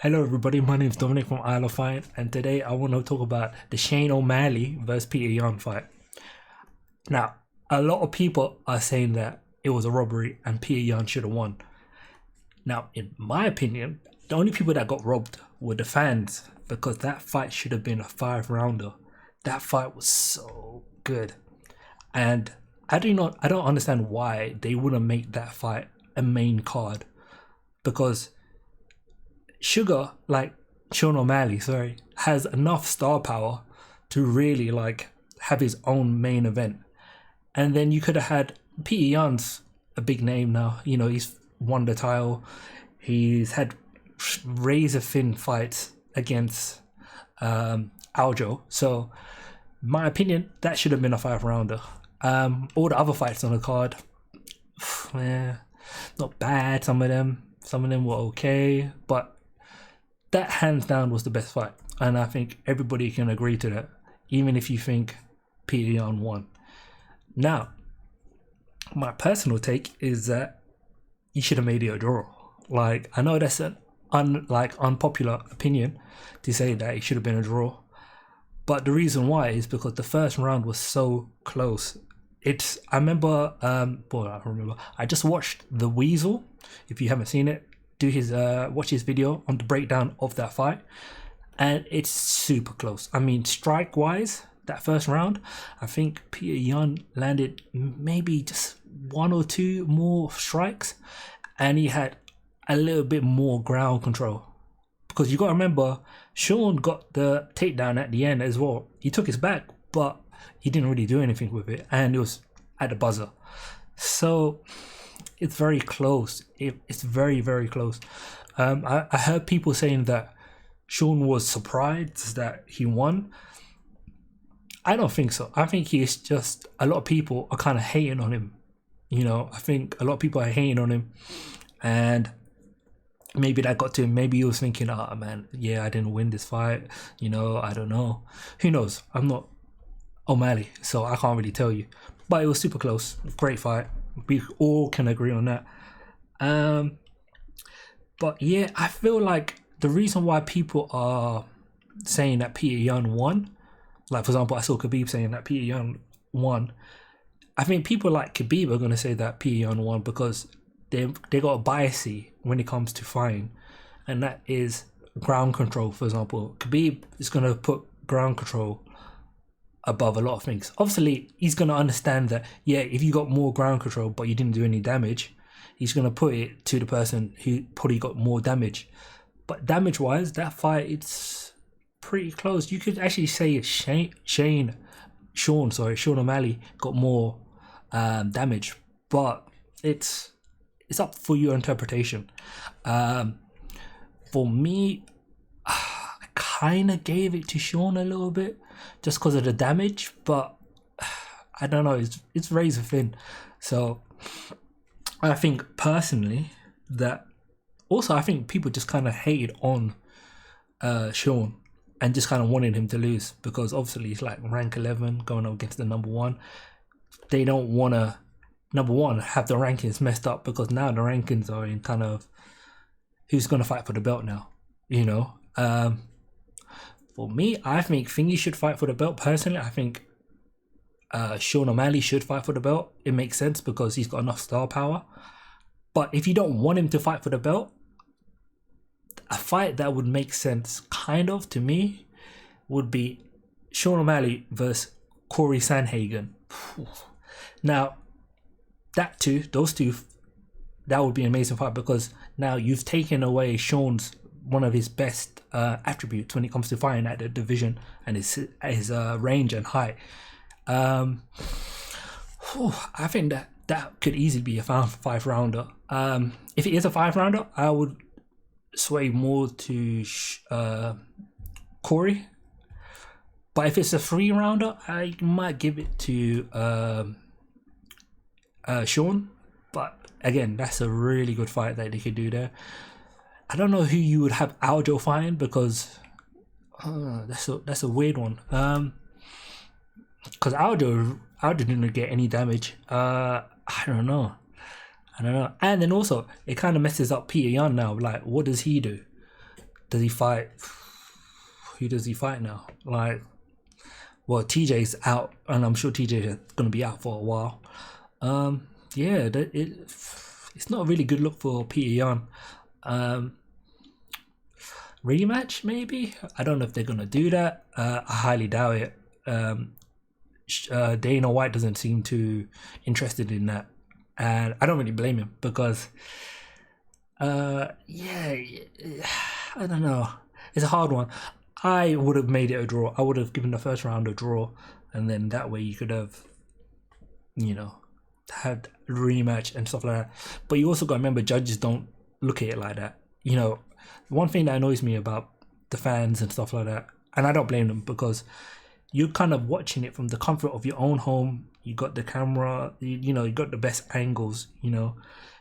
Hello everybody, my name is Dominic from Isle of Fight, and today I want to talk about the Shane O'Malley versus Peter Yan fight. Now, a lot of people are saying that it was a robbery and Peter Yan should have won. Now, in my opinion, the only people that got robbed were the fans, because that fight should have been a 5-rounder. That fight was so good, and I don't understand why they wouldn't make that fight a main card, because Sugar, like Sean O'Malley, has enough star power to really have his own main event. And then you could have had Peter Yan's a big name now. You know, he's won the title. He's had razor thin fights against Aljo. So, my opinion, that should have been a 5-rounder. All the other fights on the card, not bad. Some of them were okay, but that hands down was the best fight, and I think everybody can agree to that, even if you think Peter Yan won. Now, my personal take is that you should have made it a draw. Like, I know that's an unpopular opinion to say that it should have been a draw, but the reason why is because the first round was so close. I remember, I just watched The Weasel. If you haven't seen it, watch his video on the breakdown of that fight, and it's super close. I mean, strike wise, that first round, I think Peter Yan landed maybe just 1 or 2 more strikes, and he had a little bit more ground control, because you got to remember, Sean got the takedown at the end as well. He took his back, but he didn't really do anything with it, and it was at the buzzer. So it's very close. It's very, very close. I heard people saying that Sean was surprised that he won. I don't think so. I think he's just, a lot of people are kind of hating on him. You know, I think a lot of people are hating on him, and maybe that got to him. Maybe he was thinking, oh man, yeah, I didn't win this fight. You know, I don't know. Who knows? I'm not O'Malley, so I can't really tell you. But it was super close. Great fight. We all can agree on that. But yeah, I feel like the reason why people are saying that Peter Yan won, like for example, I saw Khabib saying that Peter Yan won. I think people like Khabib are going to say that Peter Yan won because they got a bias when it comes to fighting, and that is ground control. For example, Khabib is going to put ground control above a lot of things. Obviously, he's going to understand that, yeah, if you got more ground control but you didn't do any damage, he's going to put it to the person who probably got more damage. But damage wise, that fight, it's pretty close. You could actually say Sean O'Malley got more damage, but it's up for your interpretation. For me, I kind of gave it to Sean a little bit, just because of the damage, but I don't know, it's razor thin. So I think personally that, also I think people just kind of hated on Sean and just kind of wanted him to lose, because obviously he's like rank 11 going up against the number 1. They don't want to, number 1, have the rankings messed up, because now the rankings are in kind of who's going to fight for the belt now, you know. For me, I think Thingy should fight for the belt. Personally, I think Sean O'Malley should fight for the belt. It makes sense because he's got enough star power. But if you don't want him to fight for the belt, a fight that would make sense, kind of, to me, would be Sean O'Malley versus Corey Sandhagen. Now, those two, that would be an amazing fight, because now you've taken away Sean's one of his best attributes when it comes to fighting at the division, and his range and height. I think that could easily be a 5-rounder. If it is a 5-rounder, I would sway more to Corey. But if it's a 3-rounder, I might give it to Sean. But again, that's a really good fight that they could do there. I don't know who you would have Aljo fighting, because that's a weird one. Because Aljo didn't get any damage. I don't know. And then also, it kind of messes up Peter Yan now. Like, what does he do? does he fight? Who does he fight now? Like, well, TJ's out, and I'm sure TJ is going to be out for a while. Yeah, it's not a really good look for Peter Yan. Rematch, maybe? I don't know if they're going to do that. I highly doubt it. Dana White doesn't seem too interested in that. And I don't really blame him because, yeah, I don't know. It's a hard one. I would have made it a draw. I would have given the first round a draw, and then that way you could have, you know, had a rematch and stuff like that. But you also got to remember, judges don't look at it like that. You know, one thing that annoys me about the fans and stuff like that, and I don't blame them, because you're kind of watching it from the comfort of your own home. You got the camera, you know, you got the best angles, you know,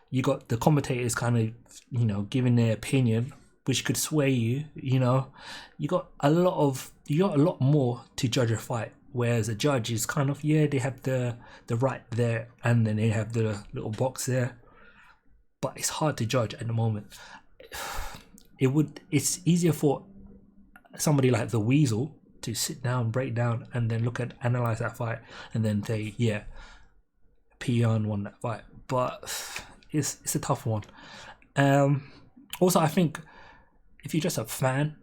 you got the commentators kind of, you know, giving their opinion, which could sway you, you know. You got a lot more to judge a fight, whereas a judge is kind of, yeah, they have the right there, and then they have the little box there, but it's hard to judge at the moment. It's easier for somebody like the Weasel to sit down, break down, and then analyze that fight, and then say, yeah, Peon won that fight. But it's a tough one. Also, I think if you're just a fan,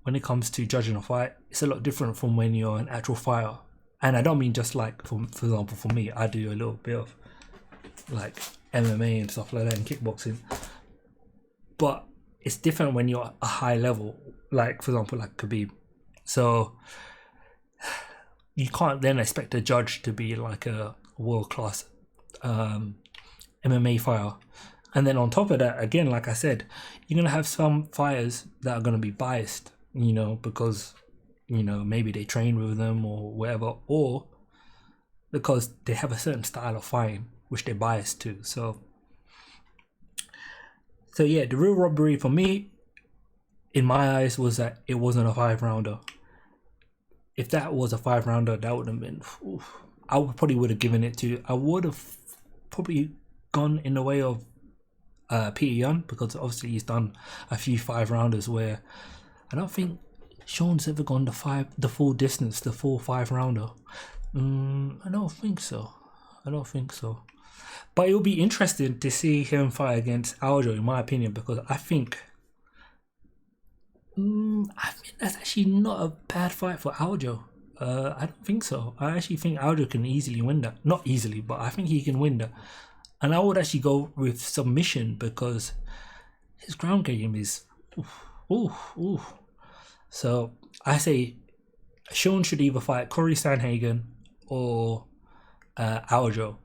when it comes to judging a fight, it's a lot different from when you're an actual fighter. And I don't mean just like, for example, for me, I do a little bit of like MMA and stuff like that and kickboxing. But it's different when you're a high level, like for example, like Khabib. So you can't then expect a judge to be like a world-class MMA fighter. And then on top of that, again, like I said, you're going to have some fighters that are going to be biased, you know, because, you know, maybe they train with them or whatever, or because they have a certain style of fighting, which they're biased to. So yeah, the real robbery for me, in my eyes, was that it wasn't a 5-rounder. If that was a 5-rounder, that would have been, I probably would have given it to, I would have probably gone in the way of Peter Yan, because obviously he's done a few 5-rounders where I don't think Sean's ever gone the full distance, the full 5-rounder. I don't think so. But it'll be interesting to see him fight against Aljo, in my opinion, because I think that's actually not a bad fight for Aljo. I don't think so. I actually think Aljo can easily win that. Not easily, but I think he can win that. And I would actually go with submission, because his ground game is So I say Sean should either fight Corey Sandhagen or Aljo.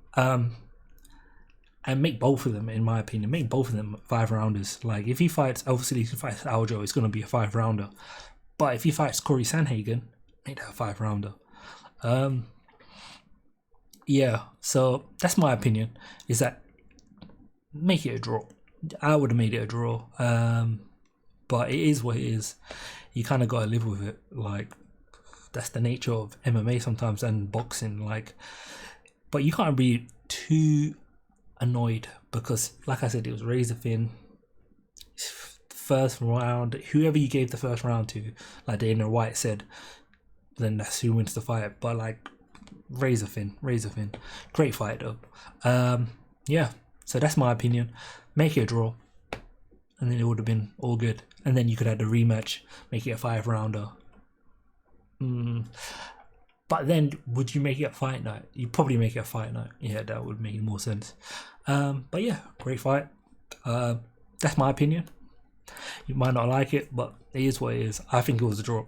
And make both of them, in my opinion, 5-rounders. Like, if he fights Aljo, it's going to be a 5-rounder. But if he fights Corey Sandhagen, make that a 5-rounder. Yeah, so that's my opinion, is that make it a draw. I would have made it a draw. But it is what it is. You kind of got to live with it. Like, that's the nature of MMA sometimes, and boxing. Like, but you can't be too annoyed, because like I said, it was razor thin. First round, whoever you gave the first round to, like Dana White said, then that's who wins the fight. But like, razor thin. Great fight though. Yeah, so that's my opinion. Make it a draw, and then it would have been all good, and then you could have the rematch, make it a 5-rounder. But then, would you make it a fight night? You'd probably make it a fight night. Yeah, that would make more sense. But yeah, great fight. That's my opinion. You might not like it, but it is what it is. I think it was a draw.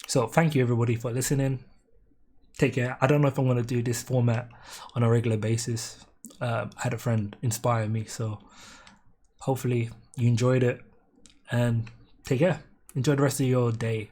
So thank you everybody for listening. Take care. I don't know if I'm going to do this format on a regular basis. I had a friend inspire me, so hopefully you enjoyed it, and take care. Enjoy the rest of your day.